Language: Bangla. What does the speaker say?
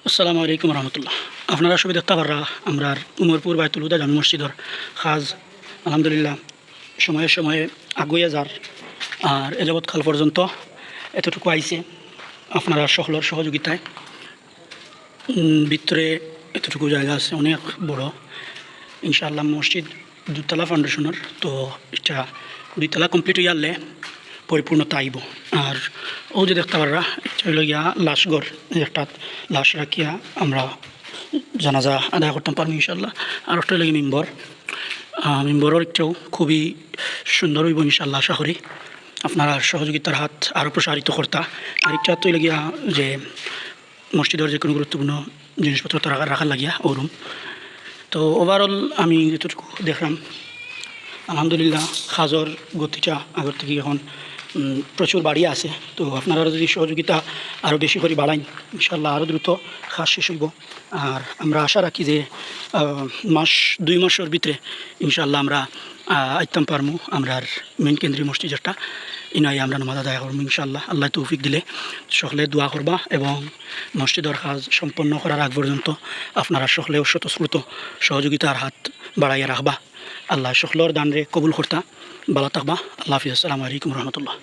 আসসালামু আলাইকুম রহমতুল্লাহ। আপনারা সবাই দেখতে পাররা আমরা উমরপুর বাইতুল হুদা জামি মসজিদর কাজ আলহামদুলিল্লাহ সময়ে সময়ে আগুয়ে যার আর এ যাবৎ কাল পর্যন্ত এতটুকু আইছে আপনারা সকলের সহযোগিতায়। ভিতরে এতটুকু জায়গা আছে অনেক বড়, ইনশাআল্লাহ মসজিদ দুতলা ফাউন্ডেশনের, তো এটা দুইতলা কমপ্লিট হয়ে গেলে পরিপূর্ণতা আইব। আর ও যে দেখতে পাররা এটা হইল গিয়া লাশঘর, একটা লাশ রাখিয়া আমরা জানাজা আদায় করতাম পারবো ইনশাল্লাহ। আর একটা হইল মিম্বরের একটাও খুবই সুন্দর হইব ইনশাল্লাহ, আশা করি আপনারা সহযোগিতার হাত আরও প্রসারিত করতা। আর একটা তো গিয়া যে মসজিদের যে কোনো গুরুত্বপূর্ণ জিনিসপত্র তো রাখার লাগিয়া ও রুম। তো ওভারঅল আমি যেটুকু দেখলাম আলহামদুলিল্লাহ কাজের গতিটা আগের থেকে এখন প্রচুর বাড়িয়ে আছে। তো আপনারা যদি সহযোগিতা আরও বেশি করে বাড়াইন ইনশাল্লাহ আরও দ্রুত কাজ শেষ হইব। আর আমরা আশা রাখি যে দুই মাসের ভিতরে ইনশাল্লাহ আমরা আইতাম পারমু আমরা মেন কেন্দ্রীয় মসজিদ যেটা ইনাই আমরা নামাজ আদায় করবো ইনশাল্লাহ। আল্লাহ তৌফিক দিলে সকলে দোয়া করবা এবং মসজিদের কাজ সম্পন্ন করার আগ পর্যন্ত আপনারা সকলেও স্বতঃস্ফূর্ত সহযোগিতার হাত বাড়াইয়া রাখবা। আল্লাহ সকলের দান রে কবুল করতা। ভালো থাকবা। আল্লাহ হাফিজ। আসসালামু আলাইকুম রহমতুল্লাহ।